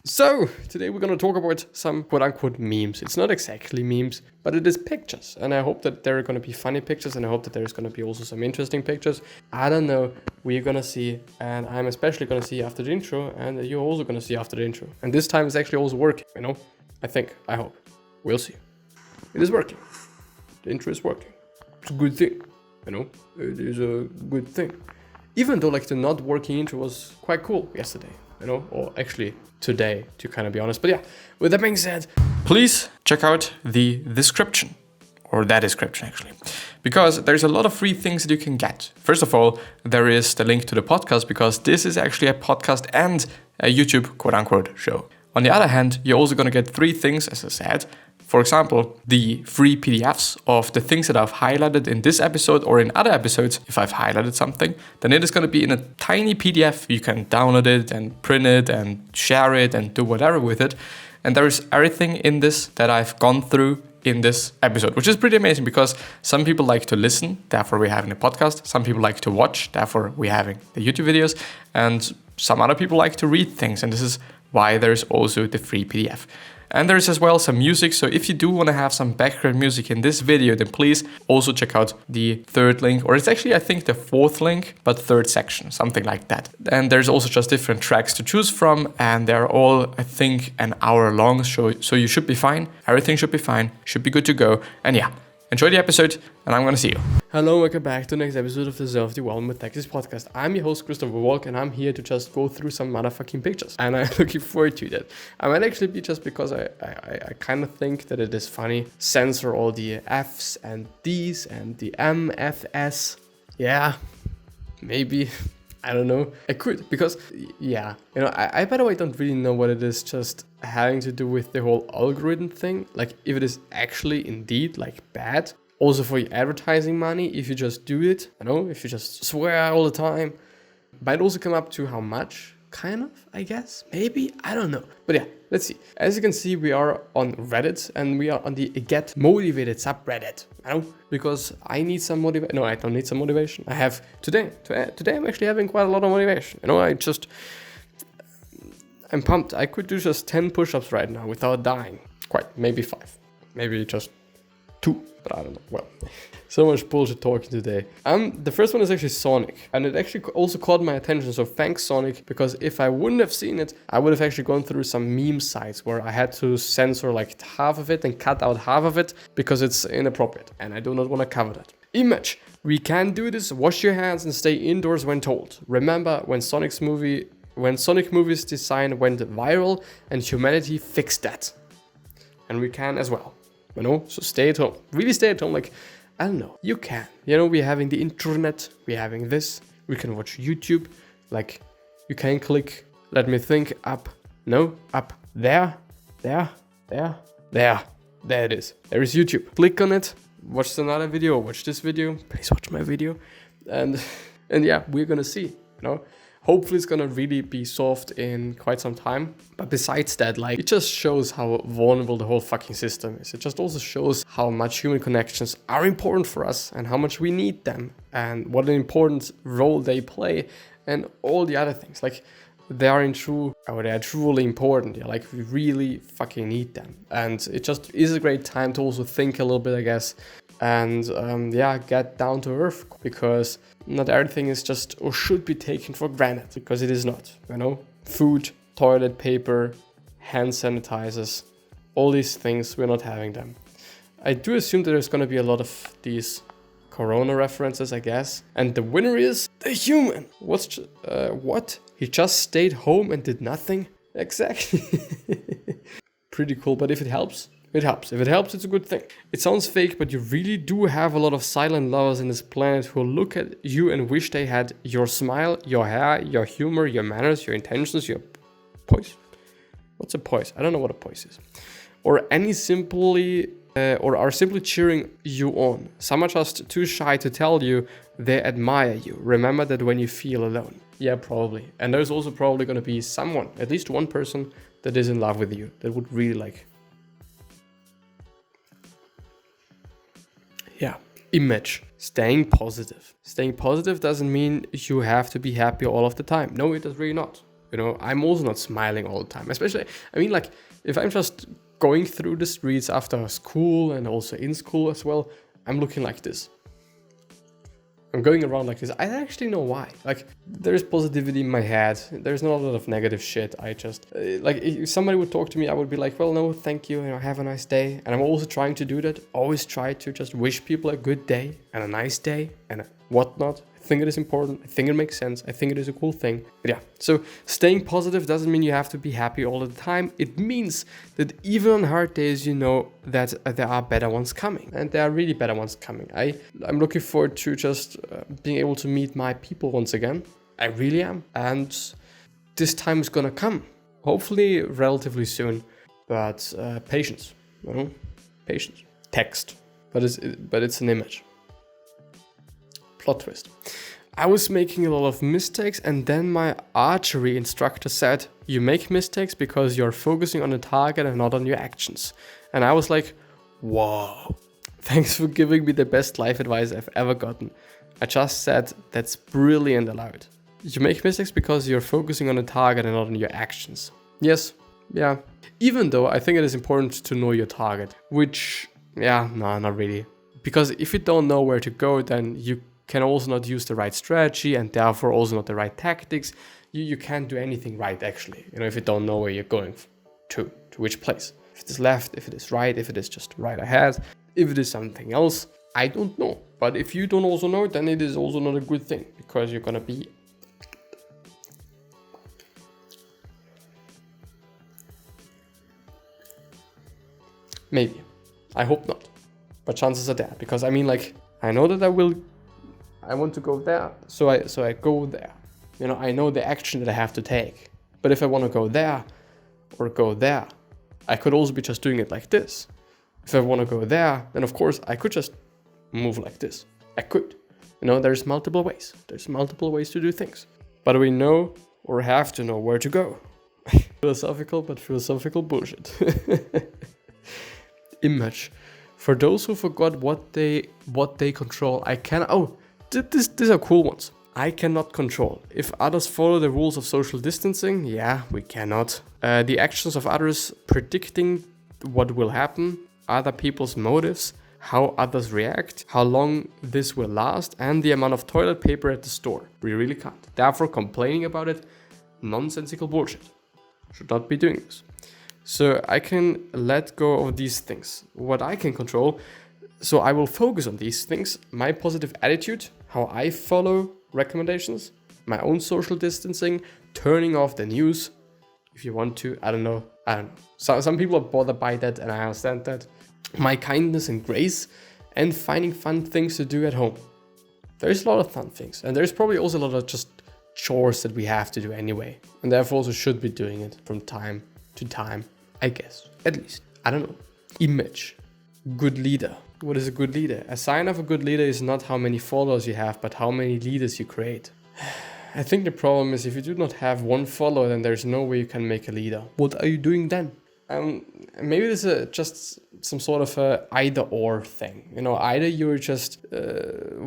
So, today we're going to talk about some quote-unquote memes. It's not exactly memes, but it is pictures. And I hope that there are going to be funny pictures, and I hope that there's going to be also some interesting pictures. I don't know. We're going to see, and I'm especially going to see after the intro, and you're also going to see after the intro. And this time it's actually also working, I think, I hope. We'll see. It is working. The intro is working. It's a good thing, It is a good thing. Even though, the not working intro was quite cool yesterday. Or actually today, to kind of be honest. But yeah, with that being said, please check out the description, or that description actually, because there's a lot of free things that you can get. First of all, there is the link to the podcast, because this is actually a podcast and a YouTube quote-unquote show. On the other hand, you're also going to get 3 things, as I said. For example, the free PDFs of the things that I've highlighted in this episode or in other episodes. If I've highlighted something, then it is going to be in a tiny PDF. You can download it and print it and share it and do whatever with it. And there is everything in this that I've gone through in this episode, which is pretty amazing, because some people like to listen, therefore we're having a podcast. Some people like to watch, therefore we're having the YouTube videos. And some other people like to read things. And this is why there's also the free PDF. And there's as well some music, so if you do want to have some background music in this video, then please also check out the 3rd link, or it's actually, I think, the 4th link, but 3rd section, something like that. And there's also just different tracks to choose from, and they're all, I think, an hour long, so you should be fine. Everything should be fine, should be good to go. And yeah, enjoy the episode, and I'm gonna see you. Hello, welcome back to the next episode of the SDWT with Texas podcast. I'm your host, Christopher Walch, and I'm here to just go through some motherfucking pictures. And I'm looking forward to that. I might actually be, just because I kind of think that it is funny, censor all the F's and D's and the M, F, S. Yeah, maybe. I don't know. I could, because, yeah, I by the way don't really know what it is just having to do with the whole algorithm thing. If it is actually indeed bad. Also for your advertising money, if you just do it, if you just swear all the time. Might also come up to how much, kind of, I guess. Maybe, I don't know. But yeah, let's see. As you can see, we are on Reddit, and we are on the Get Motivated subreddit. Because I need some motivation. No, I don't need some motivation. I have today I'm actually having quite a lot of motivation. I'm pumped. I could do just 10 push-ups right now without dying. Maybe 5. Maybe just 2. But I don't know. Well, so much bullshit talking today. The first one is actually Sonic, and it actually also caught my attention. So thanks, Sonic, because if I wouldn't have seen it, I would have actually gone through some meme sites where I had to censor half of it and cut out half of it because it's inappropriate, and I do not want to cover that. Image: we can do this. Wash your hands and stay indoors when told. Remember when Sonic movies design went viral and humanity fixed that, and we can as well. So stay at home. Really stay at home. I don't know. You can. We're having the internet. We're having this. We can watch YouTube. You can click, let me think, up. No, up. There. There it is. There is YouTube. Click on it. Watch another video. Watch this video. Please watch my video. And yeah, we're gonna see. Hopefully it's gonna really be solved in quite some time. But besides that, it just shows how vulnerable the whole fucking system is. It just also shows how much human connections are important for us and how much we need them and what an important role they play and all the other things. They are truly important. Yeah, we really fucking need them. And it just is a great time to also think a little bit, I guess. And get down to earth, because not everything is just or should be taken for granted, because it is not. Food, toilet paper, hand sanitizers, all these things, we're not having them. I do assume that there's going to be a lot of these Corona references, I guess. And the winner is the human. What? He just stayed home and did nothing? Exactly. Pretty cool, but if it helps, it helps. If it helps, it's a good thing. It sounds fake, but you really do have a lot of silent lovers in this planet who look at you and wish they had your smile, your hair, your humor, your manners, your intentions, your poise. What's a poise? I don't know what a poise is. Or are simply cheering you on. Some are just too shy to tell you they admire you. Remember that when you feel alone. Yeah, probably. And there's also probably going to be someone, at least one person, that is in love with you, that would really Yeah. Image. Staying positive. Staying positive doesn't mean you have to be happy all of the time. No, it does really not. You know, I'm also not smiling all the time. Especially, I mean, like, if I'm just going through the streets after school and also in school as well, I'm looking like this. I'm going around like this. I actually know why. Like, there's positivity in my head. There's not a lot of negative shit. I just, like, if somebody would talk to me, I would be like, well, no, thank you, have a nice day. And I'm also trying to do that. Always try to just wish people a good day and a nice day and whatnot. I think it is important. I think it makes sense. I think it is a cool thing. But yeah, so staying positive doesn't mean you have to be happy all the time. It means that even on hard days, you know that there are better ones coming, and there are really better ones coming. I'm looking forward to just being able to meet my people once again. I really am. And this time is gonna come, hopefully relatively soon, but patience, you know, patience. Text, but it's an image. Plot twist. I was making a lot of mistakes, and then my archery instructor said, you make mistakes because you're focusing on the target and not on your actions. And I was like, whoa, thanks for giving me the best life advice I've ever gotten. I just said, that's brilliant aloud. You make mistakes because you're focusing on the target and not on your actions. Yes, yeah. Even though I think it is important to know your target, which, yeah, no, not really. Because if you don't know where to go, then you can also not use the right strategy and therefore also not the right tactics. You can't do anything right, actually, you know, if you don't know where you're going to which place. If it is left, if it is right, if it is just right ahead, if it is something else, I don't know. But if you don't also know, then it is also not a good thing, because you're gonna be maybe. I hope not. But chances are there, because I mean, like, I know that I want to go there, so I go there. You know, I know the action that I have to take. But if I want to go there or go there, I could also be just doing it like this. If I want to go there, then of course I could just move like this. I could. You know, there's multiple ways. There's multiple ways to do things. But we know or have to know where to go. Philosophical, but philosophical bullshit. Image. For those who forgot what they control, I can. Oh, these are cool ones. I cannot control. If others follow the rules of social distancing, yeah, we cannot. The actions of others, predicting what will happen, other people's motives, how others react, how long this will last, and the amount of toilet paper at the store. We really can't. Therefore, complaining about it, nonsensical bullshit. Should not be doing this. So I can let go of these things. What I can control, so I will focus on these things, my positive attitude, how I follow recommendations, my own social distancing, turning off the news, if you want to, I don't know. Some people are bothered by that, and I understand that. My kindness and grace, and finding fun things to do at home. There's a lot of fun things, and there's probably also a lot of just chores that we have to do anyway, and therefore also should be doing it from time to time, I guess. At least. I don't know. Image. Good leader. What is a good leader? A sign of a good leader is not how many followers you have, but how many leaders you create. I think the problem is if you do not have one follower, then there's no way you can make a leader. What are you doing then? Maybe this is just some sort of a either or thing. You know, either you're just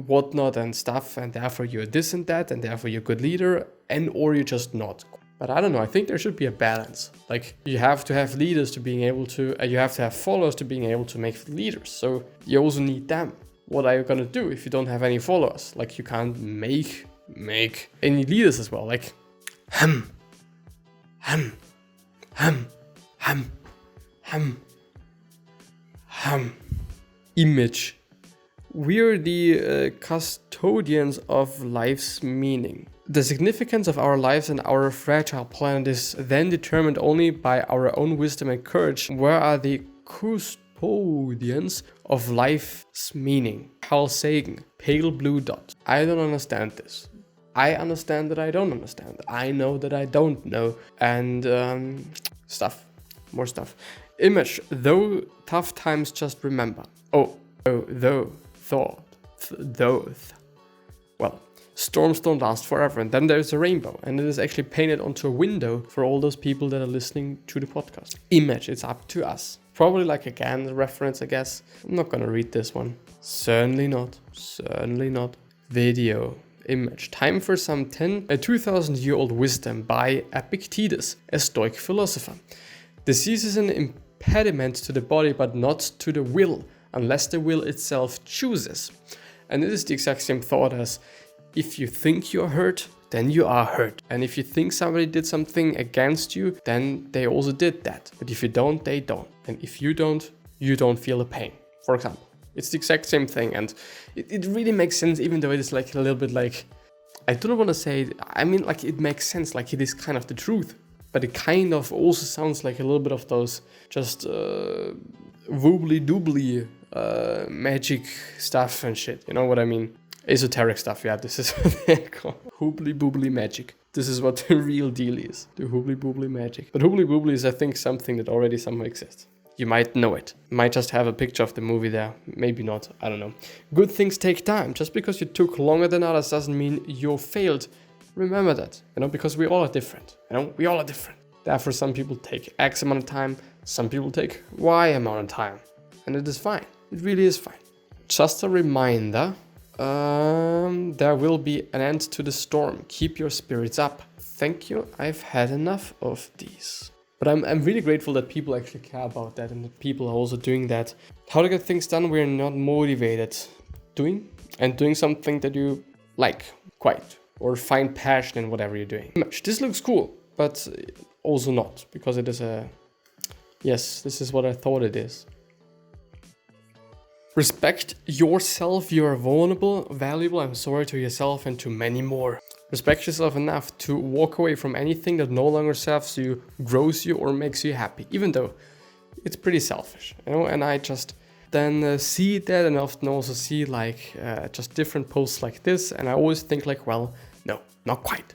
whatnot and stuff, and therefore you're this and that, and therefore you're a good leader, and or you're just not. But I don't know, I think there should be a balance. Like, you have to have leaders to being able to, you have to have followers to being able to make leaders. So you also need them. What are you gonna do if you don't have any followers? Like, you can't make any leaders as well. Like, Image. We're the custodians of life's meaning. The significance of our lives and our fragile planet is then determined only by our own wisdom and courage. Where are the custodians of life's meaning? Carl Sagan, pale blue dot. I don't understand this. I understand that I don't understand. I know that I don't know. And stuff. More stuff. Image. Though tough times, just remember. Well, storms don't last forever, and then there's a rainbow, and it is actually painted onto a window for all those people that are listening to the podcast. Image, it's up to us. Probably like a GAN reference, I guess. I'm not gonna read this one. Certainly not. Video. image. Time for some 2,000-year-old wisdom by Epictetus, a Stoic philosopher. Disease is an impediment to the body, but not to the will, unless the will itself chooses. And it is the exact same thought as, if you think you're hurt, then you are hurt. And if you think somebody did something against you, then they also did that. But if you don't, they don't. And if you don't feel the pain, for example. It's the exact same thing, and it really makes sense, even though it is like a little bit like, I don't want to say, I mean, like, it makes sense, like it is kind of the truth, but it kind of also sounds like a little bit of those just woobly-doobly magic stuff and shit, you know what I mean? Esoteric stuff, yeah, this is what they're called. Hoobly-boobly magic. This is what the real deal is, the hoobly-boobly magic. But hoobly-boobly is, I think, something that already somehow exists. You might know it. Might just have a picture of the movie there. Maybe not. I don't know. Good things take time. Just because you took longer than others doesn't mean you failed. Remember that. Because we all are different. We all are different. Therefore, some people take X amount of time. Some people take Y amount of time. And it is fine. It really is fine. Just a reminder. There will be an end to the storm. Keep your spirits up. Thank you. I've had enough of these. But I'm really grateful that people actually care about that and that people are also doing that. How to get things done we're not motivated doing something that you like quite or find passion in whatever you're doing. This looks cool, but also not, because it is yes, this is what I thought it is. Respect yourself. You are vulnerable, valuable, I'm sorry to yourself and to many more. Respect yourself enough to walk away from anything that no longer serves you, grows you, or makes you happy, even though it's pretty selfish, and I just then see that, and often also see like just different posts like this, and I always think like, well, no, not quite,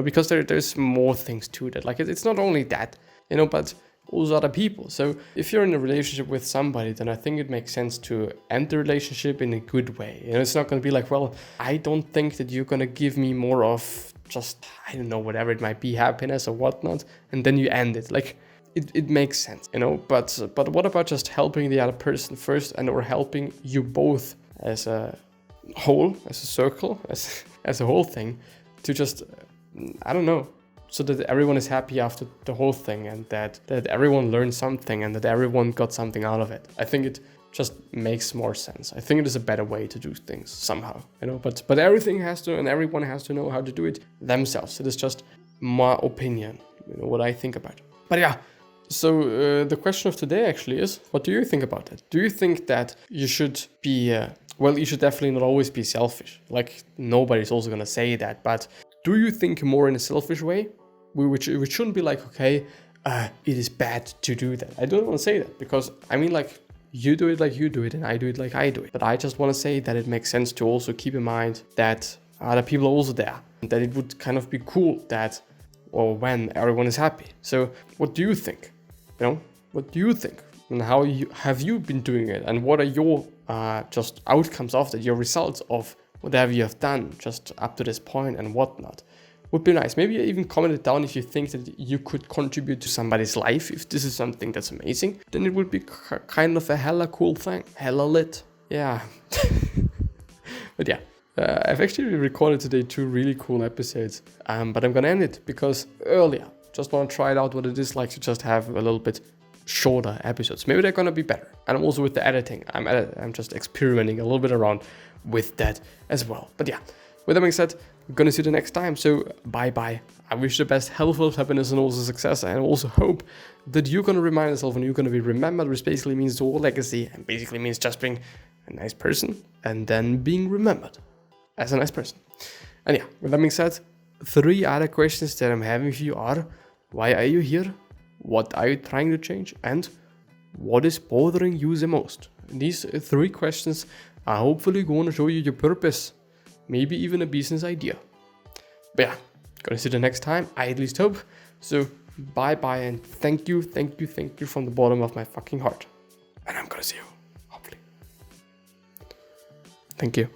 because there's more things to that. Like it's not only that, but also other people. So if you're in a relationship with somebody, then I think it makes sense to end the relationship in a good way. It's not going to be like, well, I don't think that you're going to give me more of just, I don't know, whatever it might be, happiness or whatnot, and then you end it. Like it makes sense, but what about just helping the other person first, and or helping you both as a whole, as a circle, as a whole thing, to just, I don't know, so that everyone is happy after the whole thing, and that everyone learned something and that everyone got something out of it. I think it just makes more sense. I think it is a better way to do things somehow, but everything has to, and everyone has to know how to do it themselves. It is just my opinion, what I think about it. But yeah, so the question of today actually is, what do you think about that? Do you think that you should be, you should definitely not always be selfish. Like nobody's also gonna say that, but do you think more in a selfish way? Which shouldn't be like, okay, it is bad to do that. I don't want to say that, because I mean, like, you do it like you do it and I do it like I do it. But I just want to say that it makes sense to also keep in mind that other people are also there, and that it would kind of be cool that, or when everyone is happy. So what do you think? What do you think? And how have you been doing it? And what are your just outcomes of that, your results of whatever you have done just up to this point and whatnot? Would be nice. Maybe even comment it down if you think that you could contribute to somebody's life. If this is something that's amazing, then it would be kind of a hella cool thing. Hella lit. Yeah. But yeah, I've actually recorded today 2 really cool episodes. But I'm gonna end it because earlier, just want to try it out what it is like to just have a little bit shorter episodes. Maybe they're gonna be better. And I'm also with the editing. I'm just experimenting a little bit around with that as well. But yeah, with that being said, I'm gonna see you the next time. So bye bye. I wish you the best health, happiness, and also success. And I also hope that you're gonna remind yourself and you're gonna be remembered, which basically means your legacy, and basically means just being a nice person and then being remembered as a nice person. And yeah, with that being said, 3 other questions that I'm having for you are: why are you here? What are you trying to change? And what is bothering you the most? These 3 questions are hopefully going to show you your purpose. Maybe even a business idea. But yeah, gonna see you the next time. I at least hope. So bye bye, and thank you from the bottom of my fucking heart. And I'm gonna see you, hopefully. Thank you.